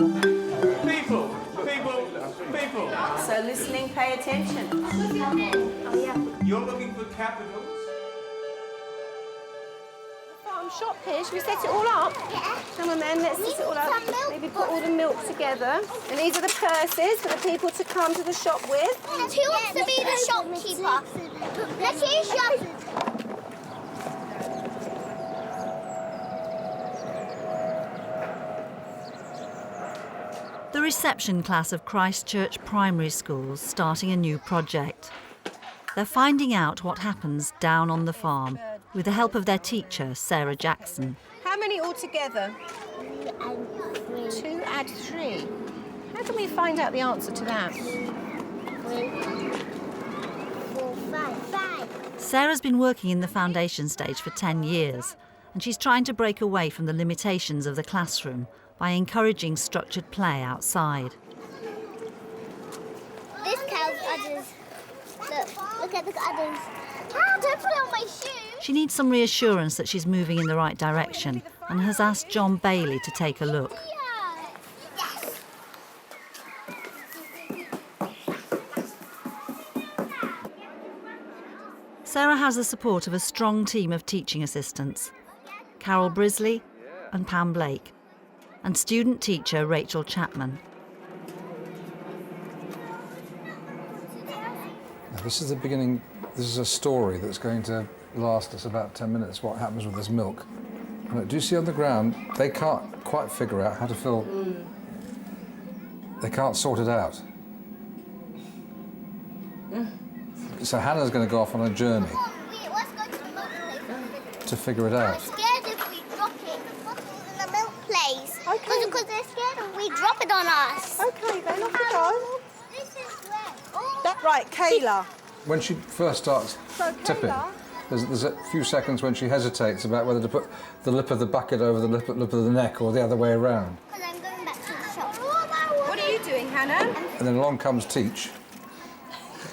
People, people. So listening, pay attention. Oh, yeah. You're looking for capitals? Shop here, should we set it all up? Yeah. Come on then, let's set it all up. Maybe put all the milk together. And these are the purses for the people to come to the shop with. Who wants to be the shopkeeper? Letitia. The reception class of Christchurch primary schools starting a new project. They're finding out what happens down on the farm with the help of their teacher, Sarah Jackson. How many altogether? 2 add 3. How can we find out the answer to that? 3, 4, 5. Sarah's been working in the foundation stage for 10 years, and she's trying to break away from the limitations of the classroom by encouraging structured play outside. This cow's udders. Look at the udders. Cow, don't put it on my shoe. She needs some reassurance that she's moving in the right direction and has asked John Bayley to take a look. Yes. Sarah has the support of a strong team of teaching assistants, Carol Brisley and Pam Blake, and student teacher Rachel Chapman. Now, this is the beginning. This is a story that's going to last us about 10 minutes, what happens with this milk. And do you see on the ground, they can't quite figure out how to fill... They can't sort it out. So Hannah's going to go off on a journey Let's go to the milk place. to figure it out. I'm scared if we drop it, the bottles in the milk place. Okay. Because they're scared if we drop it on us. OK, then off we go. This is where... Oh. That, right, Kayla. When she first starts tipping, there's a few seconds when she hesitates about whether to put the lip of the bucket over the lip of the neck or the other way around. Because I'm going back to the shop. What are you doing, Hannah? And then along comes Teach.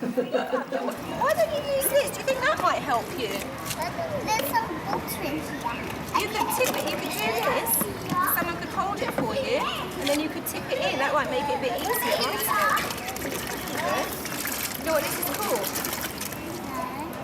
Why don't you use this? Do you think that might help you? There's some books in here. You could tip it, you could do this. Someone could hold it for you, and then you could tip it in. That might make it a bit easier, right? You know what this is called?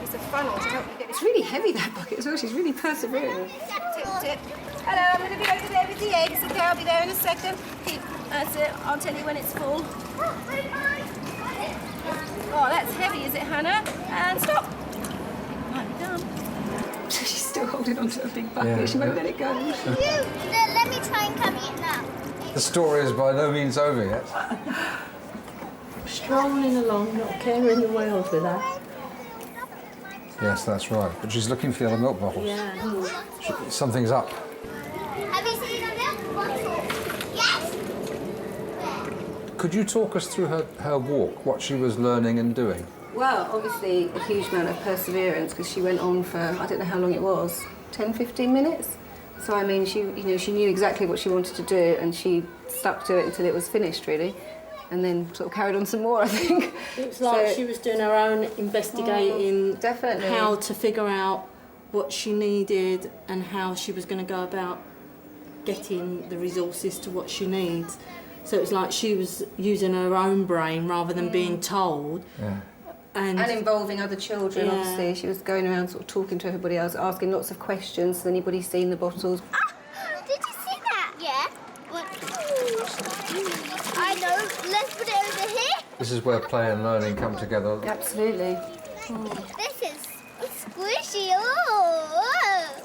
It's a funnel to help you get this. It's really heavy, that bucket as well. She's really persevering. Tip, tip. Hello, I'm going to be over there with the eggs. Okay, I'll be there in a second. Keep, that's it. I'll tell you when it's full. Oh, that's heavy, is it, Hannah? And stop. Might be done. She's still holding on to a big bucket. Yeah. She won't let it go. Let me try and carry it now. The story is by no means over yet. Strolling along, not caring the world with that. Yes, that's right. But she's looking for the other milk bottles. Yeah. Something's up. Have you seen a milk bottle? Yes. Could you talk us through her walk, what she was learning and doing? Well, obviously a huge amount of perseverance because she went on for, I don't know how long it was, 10, 15 minutes. So, I mean, she knew exactly what she wanted to do and she stuck to it until it was finished, really. And then sort of carried on some more, I think. It's like she was doing her own investigating definitely how to figure out what she needed and how she was going to go about getting the resources to what she needs. So it was like she was using her own brain rather than being told. Yeah. And involving other children, obviously. She was going around sort of talking to everybody else, asking lots of questions. Has anybody seen the bottles? Did you see that? Yeah. I know. Let's put it over here. This is where play and learning come together. Absolutely. This is squishy. Oh.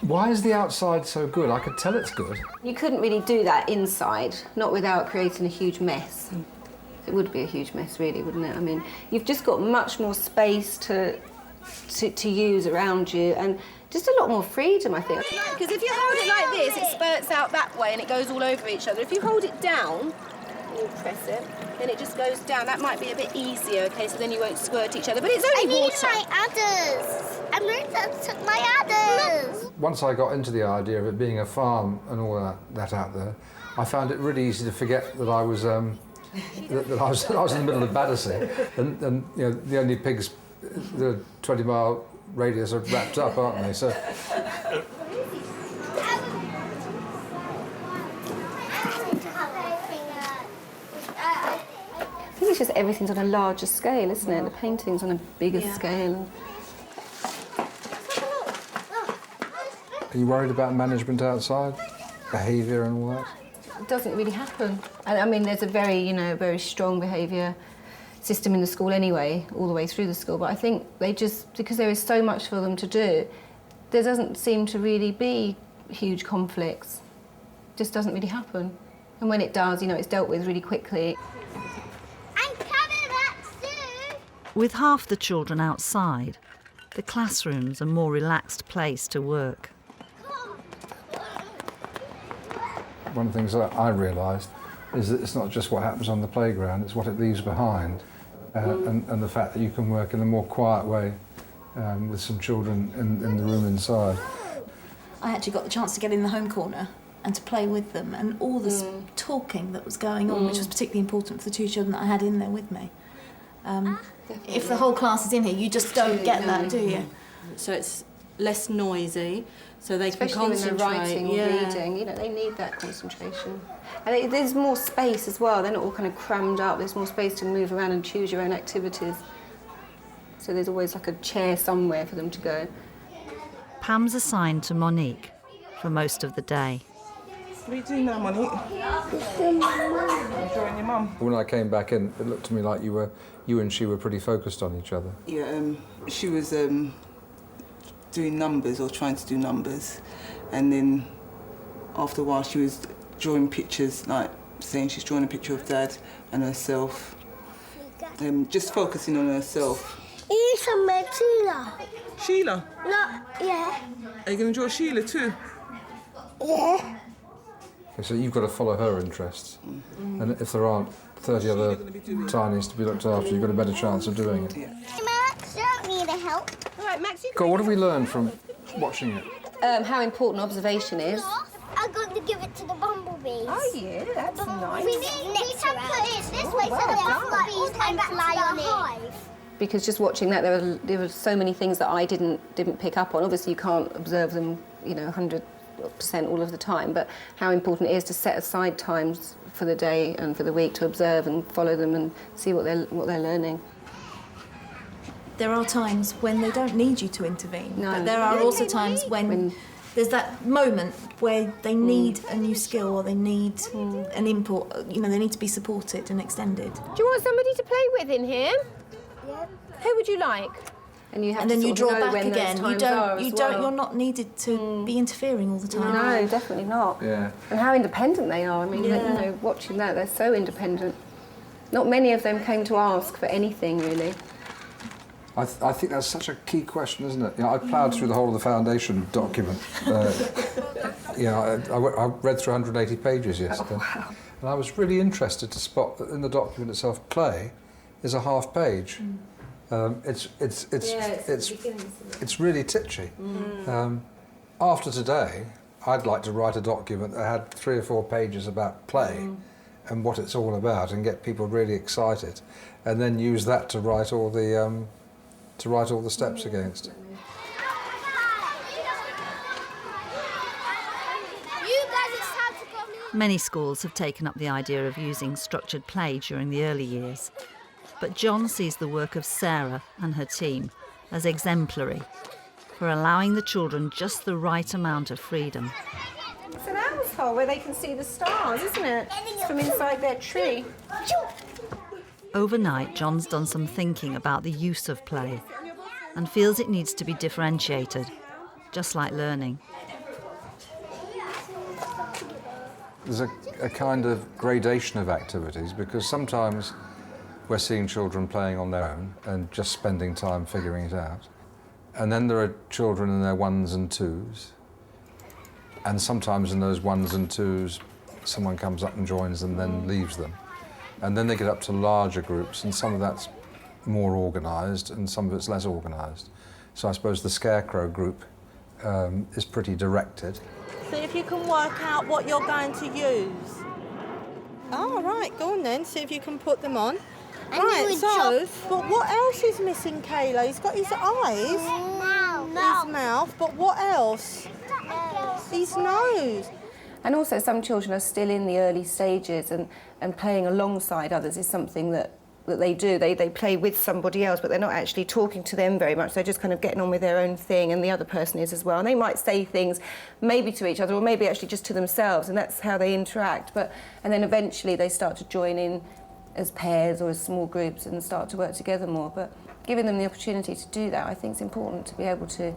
Why is the outside so good? I could tell it's good. You couldn't really do that inside, not without creating a huge mess. It would be a huge mess, really, wouldn't it? I mean, you've just got much more space to use around you and just a lot more freedom, I think. Because if you hold it like this, it spurts out that way and it goes all over each other. If you hold it down, you press it, then it just goes down. That might be a bit easier, okay, so then you won't squirt each other. But it's only water. I need my udders. I'm going to took my udders. Once I got into the idea of it being a farm and all that out there, I found it really easy to forget that I was that I was in the middle of Battersea, and you know the only pigs, the 20-mile radius are wrapped up, aren't they? So. it's just everything's on a larger scale, isn't it? The painting's on a bigger scale. Are you worried about management outside? Behaviour and all that? It doesn't really happen. And I mean, there's a very, very strong behaviour system in the school anyway, all the way through the school, but I think they just, because there is so much for them to do, there doesn't seem to really be huge conflicts. It just doesn't really happen. And when it does, it's dealt with really quickly. I'm coming back soon. With half the children outside, the classroom's a more relaxed place to work. One of the things that I realised is that it's not just what happens on the playground, it's what it leaves behind. And the fact that you can work in a more quiet way with some children in the room inside. I actually got the chance to get in the home corner and to play with them, and all this talking that was going on, which was particularly important for the 2 children that I had in there with me. If the whole class is in here, you just don't get that, do you? So it's less noisy, so they Especially can concentrate. when they're writing or reading, they need that concentration. And there's more space as well. They're not all kind of crammed up. There's more space to move around and choose your own activities. So there's always like a chair somewhere for them to go. Pam's assigned to Monique for most of the day. What are you doing now, Monique? Enjoying your mum. When I came back in, it looked to me like you and she were pretty focused on each other. Yeah, she was doing numbers or trying to do numbers, and then after a while she was drawing pictures, like saying she's drawing a picture of Dad and herself, just focusing on herself. Here's some Sheila. Sheila? No, yeah. Are you going to draw Sheila too? Yeah. Okay, so you've got to follow her interests, and if there aren't 30 other tinies to be looked after, you've got a better chance of doing it. Yeah. Max, you don't need a help. All right, Max, you God, what have we learned from watching it? how important observation is. I'm going to give it to the bumblebees. Oh, yeah, that's nice. We can put it this way so the bumblebees can fly on it. Because just watching that, there were so many things that I didn't pick up on. Obviously, you can't observe them, 100% all of the time, but how important it is to set aside times for the day and for the week to observe and follow them and see what they're learning. There are times when they don't need you to intervene, No. but there are also times when there's that moment where they need a new skill or they need an input, they need to be supported and extended. Do you want somebody to play with in here? Yeah. Who would you like? And you have And to then you sort draw of know back when again. those times are as well. You're not needed to be interfering all the time. No, definitely not. Yeah. And how independent they are. I mean, watching that, they're so independent. Not many of them came to ask for anything, really. I think that's such a key question, isn't it? I ploughed through the whole of the foundation document. I read through 180 pages yesterday. Oh, wow. And I was really interested to spot that in the document itself, play is a half page. It's really titchy. After today, I'd like to write a document that had 3 or 4 pages about play and what it's all about, and get people really excited, and then use that to write all the steps against. Many schools have taken up the idea of using structured play during the early years, but John sees the work of Sarah and her team as exemplary for allowing the children just the right amount of freedom. It's an owl's hole where they can see the stars, isn't it? It's from inside their tree. Overnight, John's done some thinking about the use of play and feels it needs to be differentiated, just like learning. There's a kind of gradation of activities, because sometimes we're seeing children playing on their own and just spending time figuring it out. And then there are children in their 1s and 2s. And sometimes in those 1s and 2s, someone comes up and joins them, then leaves them. And then they get up to larger groups, and some of that's more organised and some of it's less organised. So I suppose the Scarecrow group is pretty directed. See if you can work out what you're going to use. Oh, right, go on then, see if you can put them on. And right, so, but what else is missing, Kayla? He's got his eyes, his mouth, but what else? His nose. And also some children are still in the early stages, and playing alongside others is something that that they do. They play with somebody else, but they're not actually talking to them very much. They're just kind of getting on with their own thing, and the other person is as well. And they might say things maybe to each other, or maybe actually just to themselves, and that's how they interact. And then eventually they start to join in as pairs or as small groups and start to work together more. But giving them the opportunity to do that, I think is important, to be able to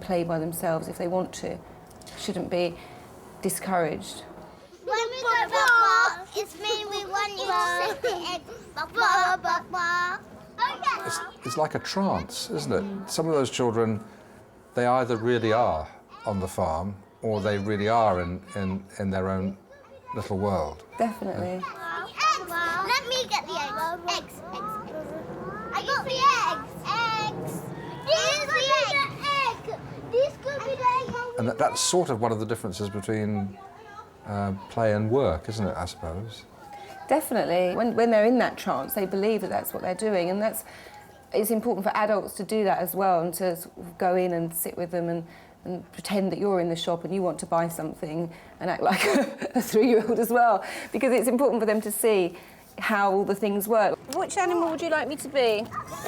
play by themselves if they want to. Shouldn't be discouraged. When we go blah, it's mean we want you to set the egg. Blah, blah, blah. It's like a trance, isn't it? Some of those children, they either really are on the farm or they really are in their own little world. Definitely. Eggs. Let me get the eggs. Eggs. I got the eggs. This is the egg. This could be the egg. And that's sort of one of the differences between play and work, isn't it, I suppose? Definitely. When they're in that trance, they believe that that's what they're doing, and it's important for adults to do that as well, and to sort of go in and sit with them and pretend that you're in the shop and you want to buy something and act like a 3-year-old as well, because it's important for them to see how all the things work. Which animal would you like me to be?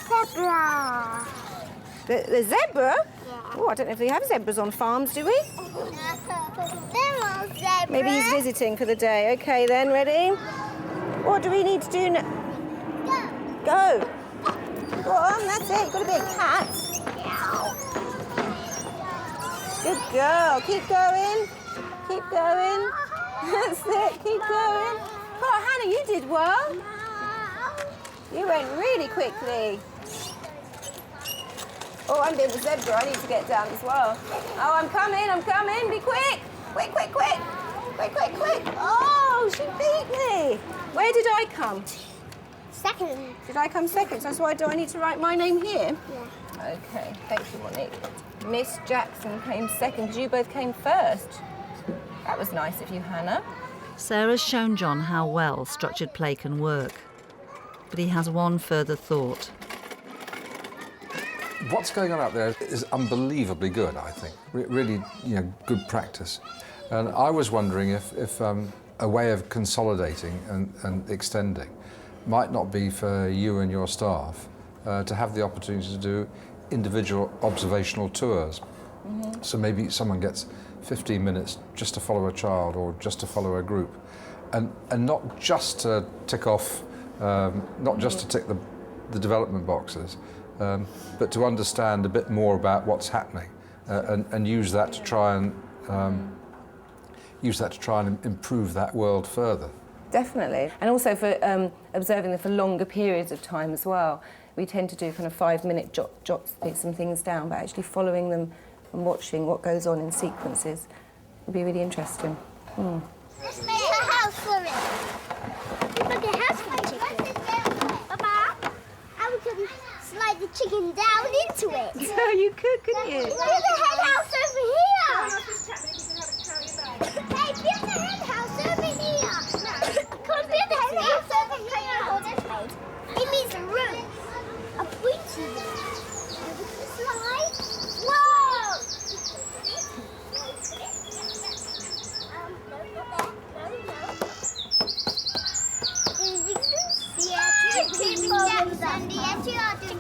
Zebra. The zebra? Yeah. Oh, I don't know if we have zebras on farms, do we? There are zebras. Maybe he's visiting for the day. OK then, ready? What do we need to do now? Go. Go on, that's it. You've got to be a cat. Good girl. Keep going. Keep going. That's it. Keep going. Oh, Hannah, you did well. You went really quickly. Oh, I'm being a zebra. I need to get down as well. Oh, I'm coming. Be quick. Quick. Quick. Oh, she beat me. Where did I come? Second. Did I come second? So that's why do I need to write my name here? Yeah. OK, thank you, Monique. Miss Jackson came second because you both came first. That was nice of you, Hannah. Sarah's shown John how well structured play can work, but he has one further thought. What's going on out there is unbelievably good, I think. Really, good practice. And I was wondering if a way of consolidating and extending might not be for you and your staff to have the opportunity to do individual observational tours. Mm-hmm. So maybe someone gets 15 minutes just to follow a child or just to follow a group, and not just to tick off, not just to tick the development boxes, but to understand a bit more about what's happening and use that to try and improve that world further. Definitely. And also for observing them for longer periods of time as well. We tend to do kind of 5-minute jot some things down, but actually following them and watching what goes on in sequences would be really interesting. Let's make a house for it. We make a house for the chicken. Papa, and we can slide the chicken down into it. Oh, you could, couldn't you? There's a hen house over here. Hey, there's a hen house over here. Come there's a hen house over here. Oh, this way. It means a room. A pointy room. Slide. Whoa! Yeah, chicken bones and the